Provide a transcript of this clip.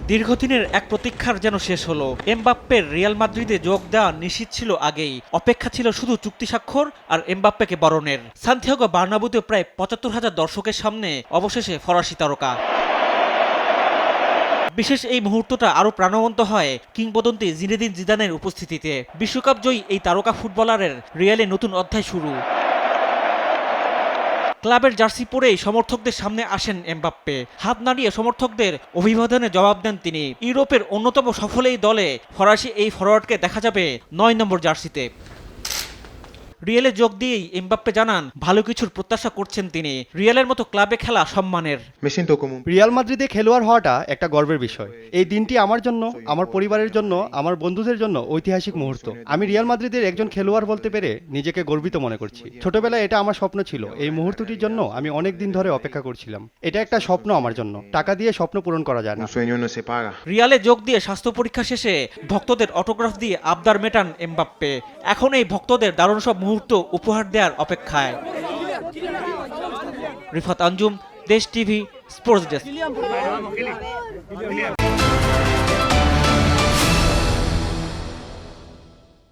দীর্ঘদিনের এক প্রতীক্ষার যেন শেষ হলো। এমবাপ্পের রিয়াল মাদ্রিদে যোগ দেওয়া নিশ্চিত ছিল আগেই, অপেক্ষা ছিল শুধু চুক্তি স্বাক্ষর আর এমবাপ্পেকে বরণের। সান্তিয়াগো বার্নাব্যুতে প্রায় ৭৫,০০০ দর্শকের সামনে অবশেষে ফরাসি তারকা। বিশেষ এই মুহূর্তটা আরও প্রাণবন্ত হয় কিংবদন্তি জিনেদিন জিদানের উপস্থিতিতে। বিশ্বকাপ জয়ী এই তারকা ফুটবলারের রিয়ালে নতুন অধ্যায় শুরু। ক্লাবের জার্সি পরেই সমর্থকদের সামনে আসেন এমবাপ্পে। হাত নাড়িয়ে সমর্থকদের অভিবাদনে জবাব দেন তিনি। ইউরোপের অন্যতম সফল এই দলে ফরাসি এই ফরোয়ার্ডকে দেখা যাবে ৯ নম্বর জার্সিতে। রিয়ালে যোগ দিয়েই এমবাপ্পে জানান ভালো কিছুর প্রত্যাশা করছেন তিনি। রিয়ালের মতো ক্লাবে খেলা সম্মানের। রিয়াল মাদ্রিদে খেলোয়াড় হওয়াটা একটা গর্বের বিষয়। এই দিনটি আমার জন্য, আমার পরিবারের জন্য, আমার বন্ধুদের জন্য ঐতিহাসিক মুহূর্ত। আমি রিয়াল মাদ্রিদের একজন খেলোয়াড় বলতে পেরে নিজেকে গর্বিত মনে করছি। ছোটবেলায় এটা আমার স্বপ্ন ছিল। এই মুহূর্তটির জন্য আমি অনেক দিন ধরে অপেক্ষা করছিলাম। এটা একটা স্বপ্ন আমার জন্য। টাকা দিয়ে স্বপ্ন পূরণ করা যায় না। রিয়ালে যোগ দিয়ে স্বাস্থ্য পরীক্ষা শেষে ভক্তদের অটোগ্রাফ দিয়ে আবদার মেটান এমবাপ্পে। এখন এই ভক্তদের দারুণ সব মুহূর্ত উপহার দেওয়ার অপেক্ষায়। রিফাত আঞ্জুম, দেশ টিভি, স্পোর্টস ডেস্ক।